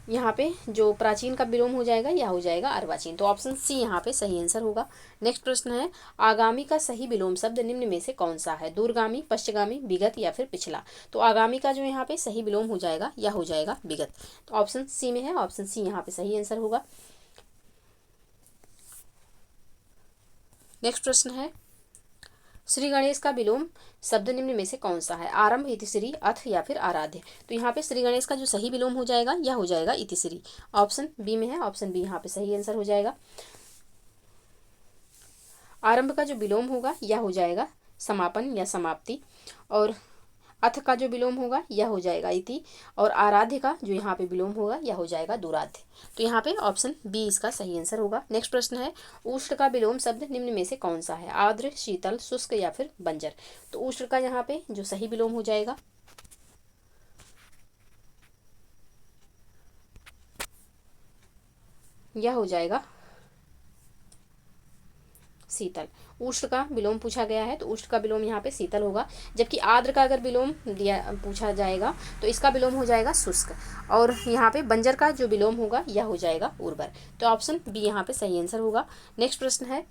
यहाँ पे जो प्राचीन का विलोम हो जाएगा यह हो जाएगा अर्वाचीन। तो ऑप्शन सी यहाँ पे सही आंसर होगा। नेक्स्ट प्रश्न है, आगामी का सही विलोम शब्द निम्न में से कौन सा है? दूरगामी, पश्चगामी, विगत या फिर पिछला। तो आगामी का जो यहाँ पे सही विलोम हो जाएगा यह हो जाएगा विगत। तो ऑप्शन सी में है, ऑप्शन सी यहाँ पे सही आंसर होगा। नेक्स्ट प्रश्न है, श्री गणेश का विलोम शब्द निम्न में से कौन सा है? आरंभ, इतिश्री, अथ या फिर आराध्य। तो यहाँ पे श्री गणेश का जो सही विलोम हो जाएगा यह हो जाएगा इतिश्री। ऑप्शन बी में है, ऑप्शन बी यहाँ पे सही आंसर हो जाएगा। आरंभ का जो विलोम होगा यह हो जाएगा समापन या समाप्ति, और अथ का जो विलोम होगा यह हो जाएगा इति, और आराध्य का जो यहाँ पे विलोम होगा यह हो जाएगा दुराध्य। तो यहाँ पे ऑप्शन बी इसका सही आंसर होगा। नेक्स्ट प्रश्न है, उष्ण का विलोम शब्द निम्न में से कौन सा है? आर्द्र, शीतल, शुष्क या फिर बंजर। तो उष्ण का यहाँ पे जो सही विलोम हो जाएगा यह हो जाएगा शीतल। उष्ण का विलोम पूछा गया है तो उष्ण का विलोम यहाँ पे शीतल होगा, जबकि आर्द्र का अगर विलोम दिया पूछा जाएगा तो इसका विलोम हो जाएगा शुष्क, और यहाँ पे बंजर का जो विलोम होगा यह हो जाएगा उर्वर। तो ऑप्शन बी यहाँ पे सही आंसर होगा। नेक्स्ट प्रश्न है,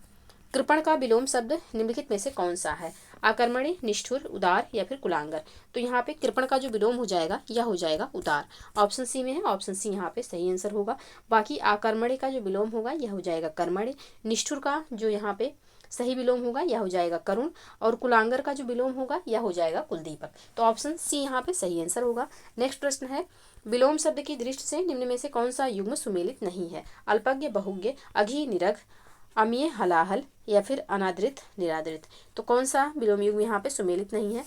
कृपण का विलोम शब्द निम्नलिखित में से कौन सा है? आकर्मण्य, निष्ठुर, उदार या फिर कुलांगर। तो यहाँ पे कृपण का जो विलोम हो जाएगा यह हो जाएगा उदार। ऑप्शन सी में है, ऑप्शन सी यहाँ पे सही आंसर होगा। बाकी आकर्मण्य का जो विलोम होगा यह हो जाएगा कर्मण्य। निष्ठुर का जो यहाँ पे सही विलोम होगा यह हो जाएगा करुण, और कुलांगर का जो विलोम होगा यह हो जाएगा कुलदीपक। तो ऑप्शन सी यहाँ पे सही आंसर होगा। नेक्स्ट प्रश्न है, विलोम शब्द की दृष्टि से निम्न में से कौन सा युग्म सुमेलित नहीं है? अल्पज्ञ, बहुज्ञ, अघी, निरघ, अमीय, हलाहल या फिर अनादृत, निरादृत। तो कौन सा विलोम युग्म यहाँ पे सुमेलित नहीं है?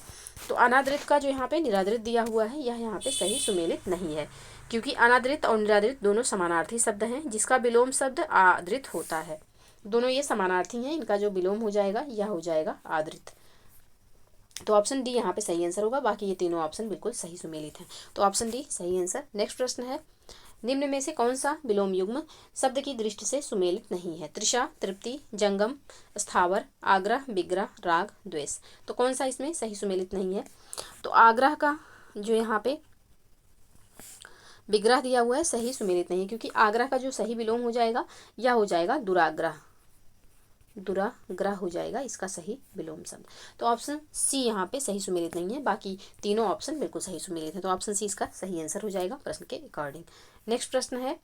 तो अनादृत का जो यहाँ पे निरादृत दिया हुआ है यह यहाँ पे सही सुमेलित नहीं है, क्योंकि अनादृत और निरादृत दोनों समानार्थी शब्द हैं, जिसका विलोम शब्द आदृत होता है। दोनों ये समानार्थी हैं, इनका जो विलोम हो जाएगा यह हो जाएगा आदृत। तो ऑप्शन डी यहाँ पे सही आंसर होगा। बाकी ये तीनों ऑप्शन बिल्कुल सही सुमेलित हैं, तो ऑप्शन डी सही आंसर। नेक्स्ट प्रश्न है, निम्न में से कौन सा विलोम युग्म शब्द की दृष्टि से सुमेलित नहीं है? तृषा, तृप्ति, जंगम, स्थावर, आग्रह, विग्रह, राग, द्वेष। तो कौन सा इसमें सही सुमेलित नहीं है? तो आग्रह का जो यहाँ पे विग्रह दिया हुआ है सही सुमेलित नहीं है, क्योंकि आग्रह का जो सही विलोम हो जाएगा यह हो जाएगा दुराग्रह। दुराग्रह हो जाएगा इसका सही विलोम शब्द। तो ऑप्शन सी यहाँ पे सही सुमेलित नहीं है। बाकी तीनों ऑप्शन बिल्कुल सही सुमेलित है, तो ऑप्शन सी इसका सही आंसर हो जाएगा प्रश्न के अकॉर्डिंग। नेक्स्ट प्रश्न है,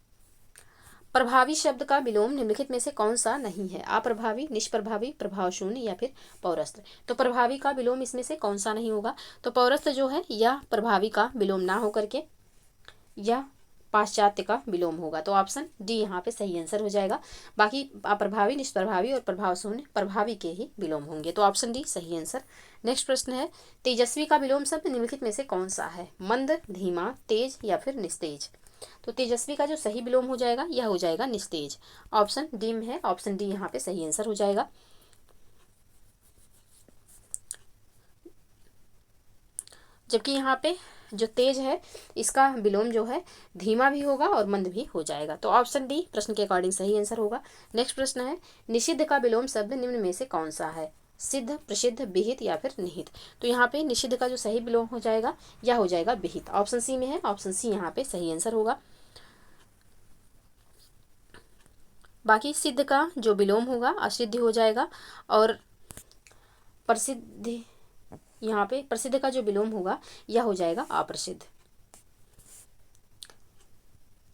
प्रभावी शब्द का विलोम निम्नलिखित में से कौन सा नहीं है? अप्रभावी, निष्प्रभावी, प्रभाव शून्य या फिर पौरस्त्य। तो प्रभावी का विलोम इसमें से कौन सा नहीं होगा? तो पौरस्त्य जो है यह प्रभावी का विलोम ना होकर के यह पाश्चात्य का विलोम होगा। तो ऑप्शन डी यहाँ पे सही आंसर हो जाएगा। बाकी अप्रभावी, निष्प्रभावी और प्रभाव शून्य प्रभावी के ही विलोम होंगे, तो ऑप्शन डी सही आंसर। नेक्स्ट प्रश्न है, तेजस्वी का विलोम शब्द निम्नलिखित में से कौन सा है? मंद, धीमा, तेज या फिर निस्तेज। तो तेजस्वी का जो सही विलोम हो जाएगा यह हो जाएगा निस्तेज। ऑप्शन डी में है, ऑप्शन डी यहाँ पे सही आंसर हो जाएगा। जबकि यहाँ पे जो तेज है इसका विलोम जो है धीमा भी होगा और मंद भी हो जाएगा, तो ऑप्शन डी प्रश्न के अकॉर्डिंग सही आंसर होगा। नेक्स्ट प्रश्न है, निषिद्ध का विलोम शब्द निम्न में से कौन सा है? सिद्ध, प्रसिद्ध, विहित या फिर निहित। तो यहाँ पे निषिद्ध का जो सही विलोम हो जाएगा यह हो जाएगा विहित। ऑप्शन सी में है, ऑप्शन सी यहाँ पे सही आंसर होगा। बाकी सिद्ध का जो विलोम होगा असिद्ध हो जाएगा, और प्रसिद्ध यहाँ पे प्रसिद्ध का जो विलोम होगा यह हो जाएगा अप्रसिद्ध।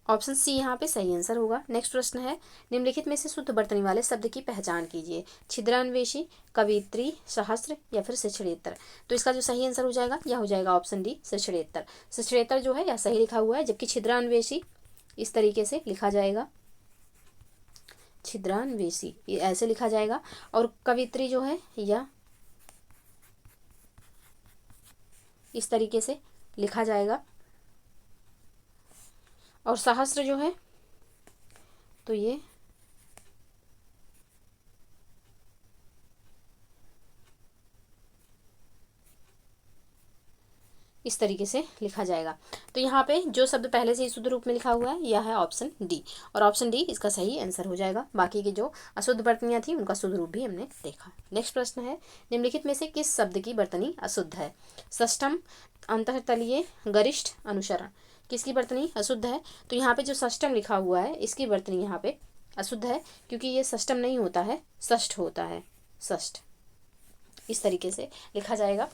ऑप्शन सी यहाँ पे सही आंसर होगा। नेक्स्ट प्रश्न है, निम्नलिखित में से शुद्ध वर्तनी वाले शब्द की पहचान कीजिए। छिद्रान्वेषी, कवित्री, सहस्त्र या फिर शिक्षणेतर। तो इसका जो सही आंसर हो जाएगा यह हो जाएगा ऑप्शन डी शिक्षणेतर। शिक्षणेतर जो है यह सही लिखा हुआ है, जबकि छिद्रान्वेषी इस तरीके से लिखा जाएगा, छिद्रान्वेषी ये ऐसे लिखा जाएगा, और कवित्री जो है यह इस तरीके से लिखा जाएगा, और सहस्त्र जो है तो ये इस तरीके से लिखा जाएगा। तो यहाँ पे जो शब्द पहले से ही शुद्ध रूप में लिखा हुआ है यह है ऑप्शन डी, और ऑप्शन डी इसका सही आंसर हो जाएगा। बाकी की जो अशुद्ध वर्तनियाँ थी उनका शुद्ध रूप भी हमने देखा। नेक्स्ट प्रश्न है, निम्नलिखित में से किस शब्द की वर्तनी अशुद्ध है? षष्ठम, अंतःतलीय, गरिष्ठ, अनुसरण। किसकी वर्तनी अशुद्ध है? तो यहाँ पे जो षष्ठम लिखा हुआ है इसकी वर्तनी यहाँ पे अशुद्ध है, क्योंकि ये षष्ठम नहीं होता है, षष्ठ होता है, षष्ठ इस तरीके से लिखा जाएगा।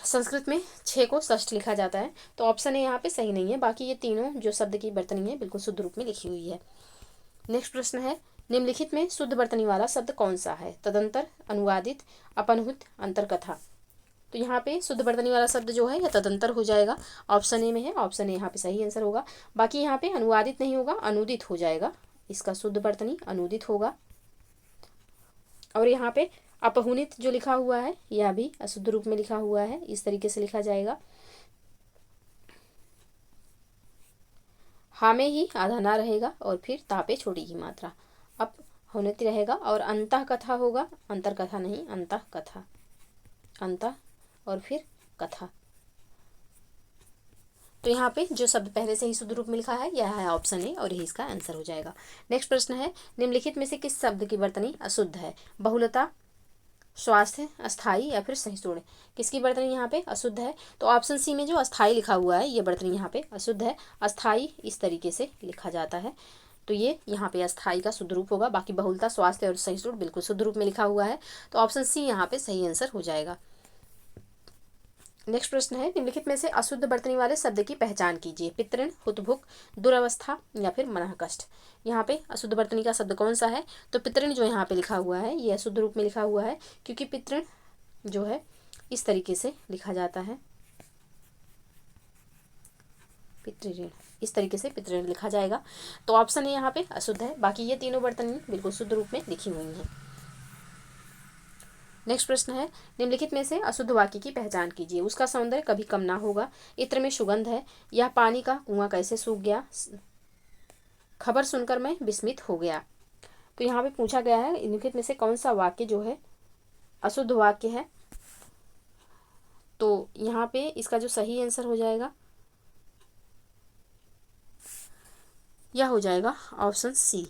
संस्कृत में 6 को षष्ठ लिखा जाता है, तो ऑप्शन ए यहाँ पे सही नहीं है। बाकी ये तीनों जो शब्द की वर्तनी है बिल्कुल शुद्ध रूप में लिखी हुई है। नेक्स्ट प्रश्न है, निम्नलिखित में शुद्ध वर्तनी वाला शब्द कौन सा है? तदंतर, अनुवादित, अपनहुत, अंतरकथा। तो यहाँ पे शुद्ध वर्तनी वाला शब्द जो है यह तदंतर हो जाएगा, ऑप्शन ए में है, ऑप्शन ए यहाँ पे सही आंसर होगा। बाकी यहाँ पे अनुवादित नहीं होगा, अनुदित हो जाएगा, इसका शुद्ध वर्तनी अनुदित होगा। और यहाँ पे अपहुनित जो लिखा हुआ है यह भी अशुद्ध रूप में लिखा हुआ है, इस तरीके से लिखा जाएगा। हा में ही आधा ना रहेगा, और फिर तापे छोटी की मात्रा, अपहुनित रहेगा, और अंतः कथा होगा, अंतर कथा नहीं, अंतः कथा, अंतः और फिर कथा। तो यहाँ पे जो शब्द पहले से ही शुद्ध रूप में लिखा है यह है ऑप्शन ए, और यही इसका आंसर हो जाएगा। नेक्स्ट प्रश्न है, निम्नलिखित में से किस शब्द की वर्तनी अशुद्ध है? बहुलता, स्वास्थ्य, अस्थाई या फिर सहिष्णु। किसकी वर्तनी यहाँ पे अशुद्ध है? तो ऑप्शन सी में जो अस्थाई लिखा हुआ है ये वर्तनी यहाँ पे अशुद्ध है। अस्थाई इस तरीके से लिखा जाता है, तो ये यहाँ पे अस्थाई का शुद्ध रूप होगा। बाकी बहुलता, स्वास्थ्य और सहिष्णु बिल्कुल शुद्ध रूप में लिखा हुआ है, तो ऑप्शन सी यहाँ पे सही आंसर हो जाएगा। नेक्स्ट प्रश्न है, निम्नलिखित में से अशुद्ध बर्तनी वाले शब्द की पहचान कीजिए। पितृण, हुतभुक, दुरावस्था या फिर मनःकष्ट। यहाँ पे अशुद्ध बर्तनी का शब्द कौन सा है? तो पितृण जो यहाँ पे लिखा हुआ है ये अशुद्ध रूप में लिखा हुआ है, क्योंकि पितृण जो है इस तरीके से लिखा जाता है, पितृऋण, इस तरीके से पितृऋण लिखा जाएगा, तो ऑप्शन ए यहाँ पे अशुद्ध है। बाकी ये तीनों बर्तनी बिल्कुल शुद्ध रूप में लिखी हुई हैं। नेक्स्ट प्रश्न है, निम्नलिखित में से अशुद्ध वाक्य की पहचान कीजिए। उसका सौंदर्य कभी कम ना होगा, इत्र में सुगंध है, यह पानी का कुआं कैसे सूख गया, खबर सुनकर मैं विस्मित हो गया। तो यहाँ पे पूछा गया है निम्नलिखित में से कौन सा वाक्य जो है अशुद्ध वाक्य है। तो यहाँ पे इसका जो सही आंसर हो जाएगा यह हो जाएगा ऑप्शन सी।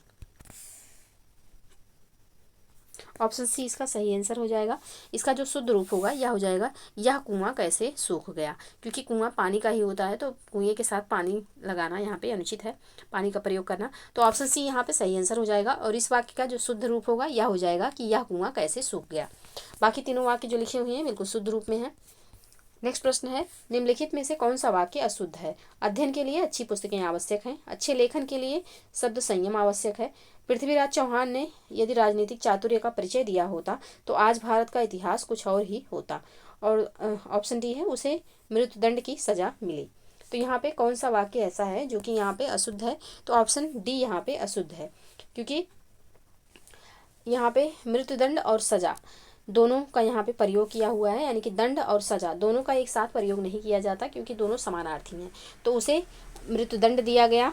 ऑप्शन सी इसका सही आंसर हो जाएगा। इसका जो शुद्ध रूप होगा यह हो जाएगा, यह कुआं कैसे सूख गया, क्योंकि कुआं पानी का ही होता है, तो कुएं के साथ पानी लगाना यहाँ पे अनुचित है, पानी का प्रयोग करना। तो ऑप्शन सी यहाँ पे सही आंसर हो जाएगा। और इस वाक्य का जो शुद्ध रूप होगा यह हो जाएगा कि यह कुआं कैसे सूख गया। बाकी तीनों वाक्य जो लिखे हुए हैं बिल्कुल शुद्ध रूप में है। नेक्स्ट प्रश्न है, निम्नलिखित में से कौन सा वाक्य अशुद्ध है। अध्ययन के लिए अच्छी पुस्तकें आवश्यक हैं, अच्छे लेखन के लिए शब्द संयम आवश्यक है। पृथ्वीराज चौहान ने यदि राजनीतिक चातुर्य का परिचय दिया होता तो आज भारत का इतिहास कुछ और ही होता। और ऑप्शन डी है, उसे मृत्युदंड की सजा मिली। तो यहाँ पे कौन सा वाक्य ऐसा है जो कि यहाँ पे अशुद्ध है? तो ऑप्शन डी यहाँ पे अशुद्ध है, क्योंकि यहाँ पे मृत्युदंड और सजा दोनों का यहाँ पे प्रयोग किया हुआ है, यानी कि दंड और सजा दोनों का एक साथ प्रयोग नहीं किया जाता, क्योंकि दोनों समानार्थी हैं। तो उसे मृत्युदंड दिया गया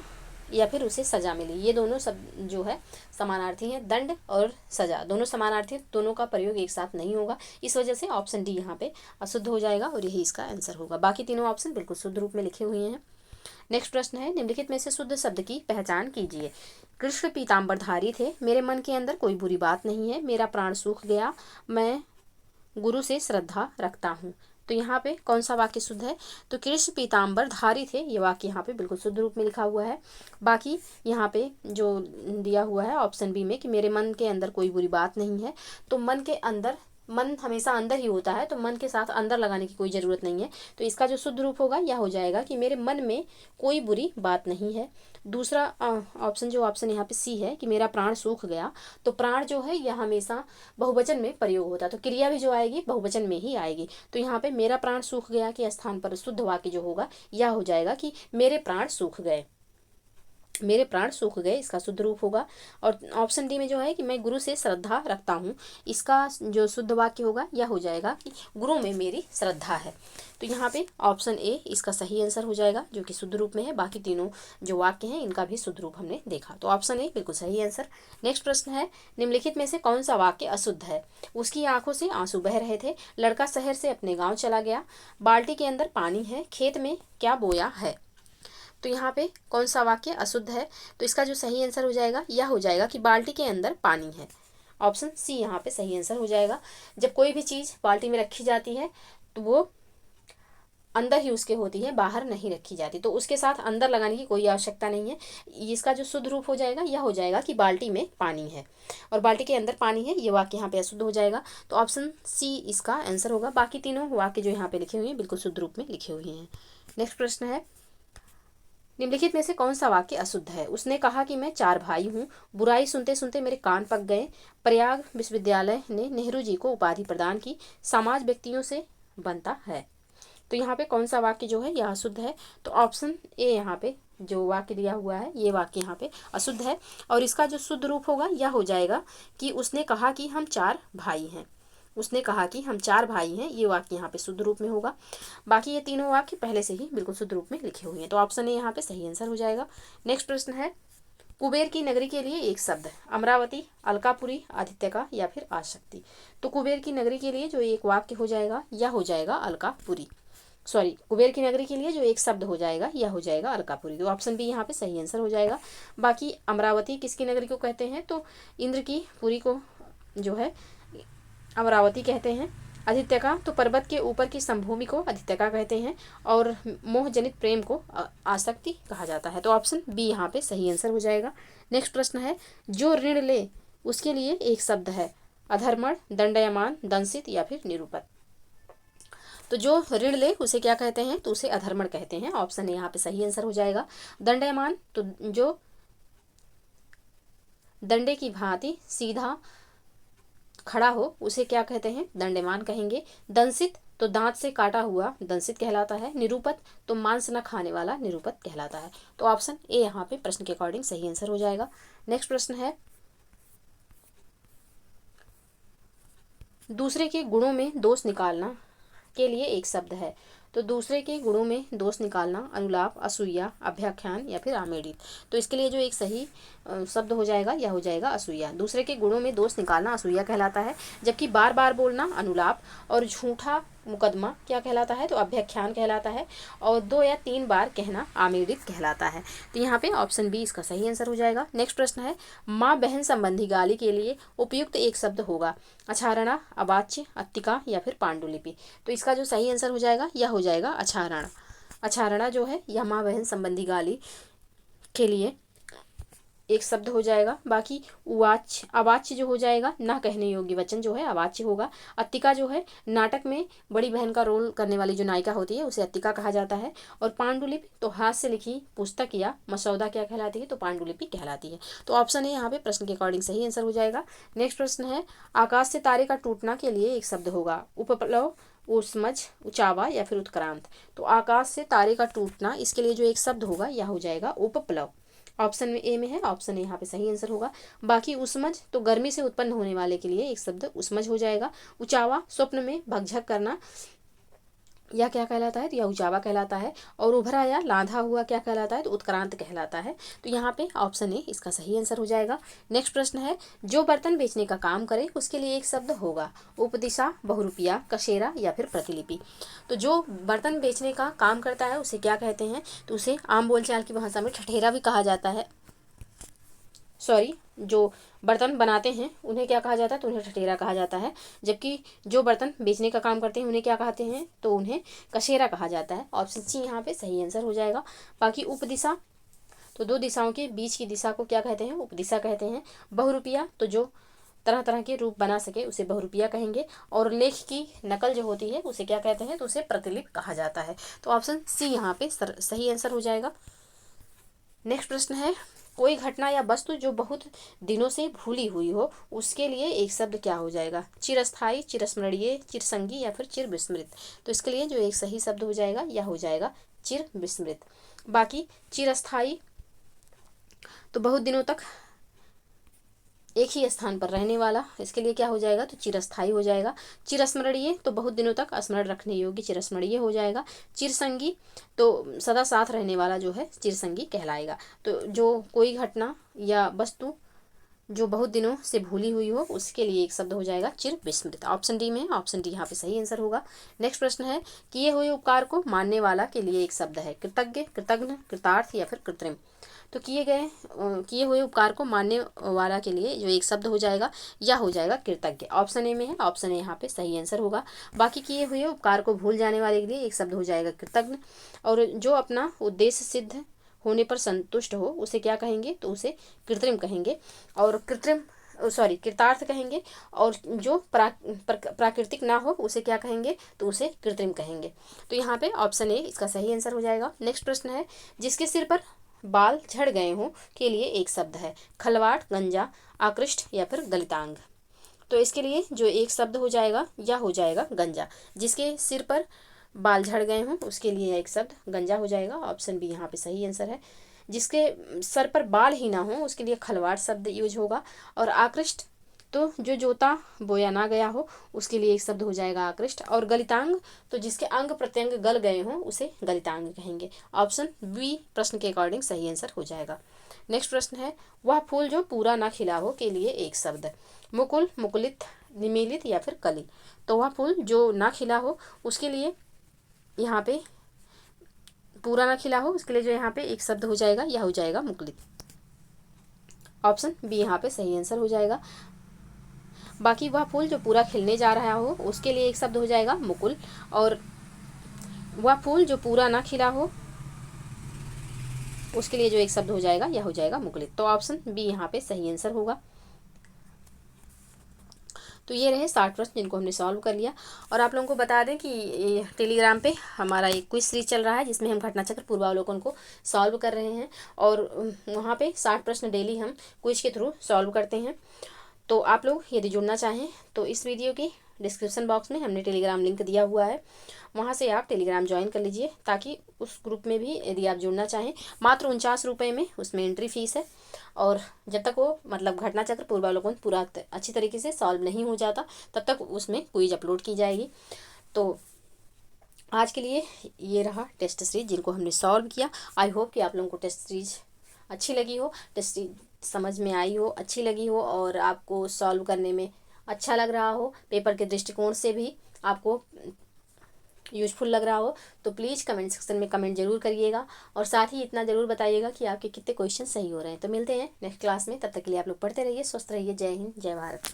या फिर उसे सजा मिली, ये दोनों सब जो है समानार्थी हैं। दंड और सजा दोनों समानार्थी, दोनों का प्रयोग एक साथ नहीं होगा। इस वजह से ऑप्शन डी यहाँ पे अशुद्ध हो जाएगा और यही इसका आंसर होगा। बाकी तीनों ऑप्शन बिल्कुल शुद्ध रूप में लिखे हुए हैं। नेक्स्ट प्रश्न है, निम्नलिखित में से शुद्ध शब्द की पहचान कीजिए। कृष्ण पीताम्बरधारी थे, मेरे मन के अंदर कोई बुरी बात नहीं है, मेरा प्राण सूख गया, मैं गुरु से श्रद्धा रखता हूँ। तो यहाँ पे कौन सा वाक्य शुद्ध है? तो कृष्ण पीताम्बरधारी थे, ये वाक्य यहाँ पे बिल्कुल शुद्ध रूप में लिखा हुआ है। बाकी यहाँ पे जो दिया हुआ है ऑप्शन बी में कि मेरे मन के अंदर कोई बुरी बात नहीं है, तो मन के अंदर, मन हमेशा अंदर ही होता है, तो मन के साथ अंदर लगाने की कोई ज़रूरत नहीं है। तो इसका जो शुद्ध रूप होगा यह हो जाएगा कि मेरे मन में कोई बुरी बात नहीं है। दूसरा ऑप्शन जो ऑप्शन यहाँ पे सी है कि मेरा प्राण सूख गया, तो प्राण जो है यह हमेशा बहुवचन में प्रयोग होता है, तो क्रिया भी जो आएगी बहुवचन में ही आएगी। तो यहाँ पे मेरा प्राण सूख गया के स्थान पर शुद्ध वाक्य जो होगा यह हो जाएगा कि मेरे प्राण सूख गए, मेरे प्राण सूख गए, इसका शुद्ध रूप होगा। और ऑप्शन डी में जो है कि मैं गुरु से श्रद्धा रखता हूँ, इसका जो शुद्ध वाक्य होगा यह हो जाएगा कि गुरु में मेरी श्रद्धा है। तो यहाँ पे ऑप्शन ए इसका सही आंसर हो जाएगा, जो कि शुद्ध रूप में है। बाकी तीनों जो वाक्य हैं इनका भी शुद्ध रूप हमने देखा, तो ऑप्शन ए बिल्कुल सही आंसर। नेक्स्ट प्रश्न है, निम्नलिखित में से कौन सा वाक्य अशुद्ध है। उसकी आंखों से आंसू बह रहे थे, लड़का शहर से अपने गाँव चला गया, बाल्टी के अंदर पानी है, खेत में क्या बोया है। तो यहाँ पे कौन सा वाक्य अशुद्ध है? तो इसका जो सही आंसर हो जाएगा यह हो जाएगा कि बाल्टी के अंदर पानी है। ऑप्शन सी यहाँ पे सही आंसर हो जाएगा। जब कोई भी चीज़ बाल्टी में रखी जाती है तो वो अंदर ही उसके होती है, बाहर नहीं रखी जाती, तो उसके साथ अंदर लगाने की कोई आवश्यकता नहीं है। इसका जो शुद्ध रूप हो जाएगा यह हो जाएगा कि बाल्टी में पानी है और बाल्टी के अंदर पानी है, ये वाक्य यहाँ पे अशुद्ध हो जाएगा। तो ऑप्शन सी इसका आंसर होगा। बाकी तीनों वाक्य जो यहाँ पे लिखे हुए हैं बिल्कुल शुद्ध रूप में लिखे हुए हैं। नेक्स्ट प्रश्न है, निम्नलिखित में से कौन सा वाक्य अशुद्ध है। उसने कहा कि मैं 4 भाई हूँ, बुराई सुनते सुनते मेरे कान पक गए, प्रयाग विश्वविद्यालय ने नेहरू जी को उपाधि प्रदान की, समाज व्यक्तियों से बनता है। तो यहाँ पे कौन सा वाक्य जो है यह अशुद्ध है। तो ऑप्शन ए यहाँ पे जो वाक्य दिया हुआ है ये वाक्य यहाँ पे अशुद्ध है और इसका जो शुद्ध रूप होगा यह हो जाएगा कि उसने कहा कि हम 4 भाई हैं। उसने कहा कि हम 4 भाई हैं, ये वाक्य यहाँ पे शुद्ध रूप में होगा। बाकी ये तीनों वाक्य पहले से ही बिल्कुल शुद्ध रूप में लिखे हुए हैं, तो ऑप्शन ए यहाँ पे सही आंसर हो जाएगा। नेक्स्ट प्रश्न है, कुबेर की नगरी के लिए एक शब्द, अमरावती, अलकापुरी, आदित्य का या फिर आशक्ति। तो कुबेर की नगरी के लिए जो एक वाक्य हो जाएगा यह हो जाएगा अलकापुरी। सॉरी, कुबेर की नगरी के लिए जो एक शब्द हो जाएगा यह हो जाएगा अलकापुरी। तो ऑप्शन बी यहाँ पे सही आंसर हो जाएगा। बाकी अमरावती किसकी नगरी को कहते हैं? तो इंद्र की पुरी को जो है अमरावती कहते हैं। अधित्यका तो पर्वत के ऊपर की समभूमि को अधित्यका कहते हैं और मोहजनित प्रेम को आसक्ति कहा जाता है। तो ऑप्शन बी यहाँ पे सही आंसर हो जाएगा। नेक्स्ट प्रश्न है, जो ऋण ले उसके लिए एक शब्द है, अधर्मण, दंडयमान, दंशित या फिर निरूपत। तो जो ऋण ले उसे क्या कहते हैं, तो उसे अधर्मण कहते हैं। ऑप्शन ए यहाँ पे सही आंसर हो जाएगा। दंडयमान तो जो डंडे की भांति सीधा खड़ा हो उसे क्या कहते हैं, दंडयमान कहेंगे। दंशित तो दांत से काटा हुआ दंशित कहलाता है। निरूपत तो मांस न खाने वाला निरूपत कहलाता है। तो ऑप्शन ए यहाँ पे प्रश्न के अकॉर्डिंग सही आंसर हो जाएगा। नेक्स्ट प्रश्न है, दूसरे के गुणों में दोष निकालना के लिए एक शब्द है। तो दूसरे के गुणों में दोष निकालना, अनुलाप, असूया, अभ्याख्यान या फिर आमेडित। तो इसके लिए जो एक सही शब्द हो जाएगा यह हो जाएगा असूया। दूसरे के गुणों में दोष निकालना असूया कहलाता है, जबकि बार बार बोलना अनुलाप और झूठा मुकदमा क्या कहलाता है, तो अभ्याख्यान कहलाता है, और 2 या 3 बार कहना आमेडित कहलाता है। तो यहाँ पे ऑप्शन बी इसका सही आंसर हो जाएगा। नेक्स्ट प्रश्न है, माँ बहन संबंधी गाली के लिए उपयुक्त एक शब्द होगा, अछारणा, अवाच्य, अत्तिका या फिर पांडुलिपि। तो इसका जो सही आंसर हो जाएगा यह हो जाएगा अछारणा। अछारणा जो है यह माँ बहन संबंधी गाली के लिए एक शब्द हो जाएगा। बाकी उवाच्य, अवाच्य जो हो जाएगा ना कहने योग्य वचन जो है अवाच्य होगा। अत्तिका जो है नाटक में बड़ी बहन का रोल करने वाली जो नायिका होती है उसे अत्तिका कहा जाता है। और पांडुलिपि तो हाथ से लिखी पुस्तक या मसौदा क्या कहलाती है, तो पांडुलिपि कहलाती है। तो ऑप्शन है यहाँ पे प्रश्न के अकॉर्डिंग सही आंसर हो जाएगा। नेक्स्ट प्रश्न है, आकाश से तारे का टूटना के लिए एक शब्द होगा, उपप्लव, ऊष्मज, उचावा या फिर उत्क्रांत। तो आकाश से तारे का टूटना इसके लिए जो एक शब्द होगा यह हो जाएगा उपप्लव। ऑप्शन में ए में है, ऑप्शन ए यहाँ पे सही आंसर होगा। बाकी उष्मज तो गर्मी से उत्पन्न होने वाले के लिए एक शब्द उष्मज हो जाएगा। उचावा स्वप्न में भगझक करना यह क्या कहलाता है, तो यह उचावा कहलाता है। और उभरा या लांधा हुआ क्या कहलाता है, तो उत्क्रांत कहलाता है। तो यहाँ पे ऑप्शन ए इसका सही आंसर हो जाएगा। नेक्स्ट प्रश्न है, जो बर्तन बेचने का काम करे उसके लिए एक शब्द होगा, उपदिशा, बहुरूपिया, कशेरा या फिर प्रतिलिपि। तो जो बर्तन बेचने का काम करता है उसे क्या कहते हैं, तो उसे आम बोलचाल की भाषा में ठठेरा भी कहा जाता है। सॉरी, जो बर्तन बनाते हैं उन्हें क्या कहा जाता है, तो उन्हें ठठेरा कहा जाता है। जबकि जो बर्तन बेचने का काम करते हैं उन्हें क्या कहते हैं, तो उन्हें कशेरा कहा जाता है। ऑप्शन सी यहाँ पे सही आंसर हो जाएगा। बाकी उपदिशा तो 2 दिशाओं के बीच की दिशा को क्या कहते हैं, उपदिशा कहते हैं। बहुरूपिया तो जो तरह तरह के रूप बना सके उसे बहुरूपिया कहेंगे। और लेख की नकल जो होती है उसे क्या कहते हैं, तो उसे प्रतिलिपि कहा जाता है। तो ऑप्शन सी यहाँ पे सही आंसर हो जाएगा। नेक्स्ट प्रश्न है, कोई घटना या वस्तु जो बहुत दिनों से भूली हुई हो उसके लिए एक शब्द क्या हो जाएगा, चिरस्थायी, चिरस्मरणीय, चिरसंगी या फिर चिर विस्मृत। तो इसके लिए जो एक सही शब्द हो जाएगा यह हो जाएगा चिर विस्मृत। बाकी चिरस्थायी तो बहुत दिनों तक एक ही स्थान पर रहने वाला, इसके लिए क्या हो जाएगा, तो चिरस्थायी हो जाएगा। चिरस्मरणीय तो बहुत दिनों तक स्मरण रखने योग्य चिरस्मरणीय हो जाएगा। चिरसंगी तो सदा साथ रहने वाला जो है चिरसंगी कहलाएगा। तो जो कोई घटना या वस्तु जो बहुत दिनों से भूली हुई हो उसके लिए एक शब्द हो जाएगा चिर विस्मृत। ऑप्शन डी में, ऑप्शन डी यहाँ पे सही आंसर होगा। नेक्स्ट प्रश्न है, किए हुए उपकार को मानने वाला के लिए एक शब्द है, कृतज्ञ, कृतघ्न, कृतार्थ या फिर कृत्रिम। तो किए हुए उपकार को मानने वाला के लिए जो एक शब्द हो जाएगा यह हो जाएगा कृतज्ञ। ऑप्शन ए में है, ऑप्शन ए यहाँ पे सही आंसर होगा। बाकी किए हुए उपकार को भूल जाने वाले के लिए एक शब्द हो जाएगा कृतज्ञ। और जो अपना उद्देश्य सिद्ध होने पर संतुष्ट हो उसे क्या कहेंगे, तो उसे कृत्रिम कहेंगे। और कृतार्थ कहेंगे। और जो प्राकृतिक ना हो उसे क्या कहेंगे, तो उसे कृत्रिम कहेंगे। तो यहाँ पे ऑप्शन ए इसका सही आंसर हो जाएगा। नेक्स्ट प्रश्न है, जिसके सिर पर बाल झड़ गए हों के लिए एक शब्द है, खलवाट, गंजा, आकृष्ट या फिर गलितांग। तो इसके लिए जो एक शब्द हो जाएगा यह हो जाएगा गंजा। जिसके सिर पर बाल झड़ गए हों उसके लिए एक शब्द गंजा हो जाएगा। ऑप्शन बी यहाँ पे सही आंसर है। जिसके सर पर बाल ही ना हो उसके लिए खलवाट शब्द यूज होगा। और आकृष्ट तो जो जोता बोया ना गया हो उसके लिए एक शब्द हो जाएगा आकृष्ट। और गलितांग तो जिसके अंग प्रत्यंग गल गए हों उसे गलितांग कहेंगे। ऑप्शन बी प्रश्न के अकॉर्डिंग सही आंसर हो जाएगा। नेक्स्ट प्रश्न है, वह फूल जो पूरा ना खिला हो के लिए एक शब्द, मुकुल, मुकुलित, निमीलित या फिर कली। तो वह फूल जो ना खिला हो उसके लिए यहाँ पे पूरा ना खिला हो उसके लिए जो यहाँ पे एक शब्द हो जाएगा यह हो जाएगा मुकुलित। ऑप्शन बी यहाँ पे सही आंसर हो जाएगा। बाकी वह फूल जो पूरा खिलने जा रहा हो उसके लिए एक शब्द हो जाएगा मुकुल, और वह फूल जो पूरा ना खिला हो उसके लिए जो एक शब्द हो जाएगा यह हो जाएगा मुकुलित। तो ऑप्शन बी यहाँ पे सही आंसर होगा। तो ये रहे 60 प्रश्न जिनको हमने सॉल्व कर लिया। और आप लोगों को बता दें कि ये टेलीग्राम पे हमारा एक क्विज सीरीज चल रहा है जिसमें हम घटनाचक्र पूर्वावलोकन को सॉल्व कर रहे हैं, और वहाँ पे 60 प्रश्न डेली हम क्विज के थ्रू सॉल्व करते हैं। तो आप लोग यदि जुड़ना चाहें तो इस वीडियो के डिस्क्रिप्शन बॉक्स में हमने टेलीग्राम लिंक दिया हुआ है, वहाँ से आप टेलीग्राम ज्वाइन कर लीजिए, ताकि उस ग्रुप में भी यदि आप जुड़ना चाहें मात्र 49 रुपये में उसमें एंट्री फीस है। और जब तक वो मतलब घटनाचक्र पूर्वावलोकन पूरा अच्छी तरीके से सॉल्व नहीं हो जाता तब तक उसमें क्विज अपलोड की जाएगी। तो आज के लिए ये रहा टेस्ट सीरीज जिनको हमने सॉल्व किया। आई होप कि आप लोगों को टेस्ट सीरीज अच्छी लगी हो, टेस्ट सीरीज समझ में आई हो, अच्छी लगी हो, और आपको सॉल्व करने में अच्छा लग रहा हो, पेपर के दृष्टिकोण से भी आपको यूजफुल लग रहा हो। तो प्लीज़ कमेंट सेक्शन में कमेंट जरूर करिएगा, और साथ ही इतना ज़रूर बताइएगा कि आपके कितने क्वेश्चन सही हो रहे हैं। तो मिलते हैं नेक्स्ट क्लास में, तब तक के लिए आप लोग पढ़ते रहिए, स्वस्थ रहिए। जय हिंद, जय भारत।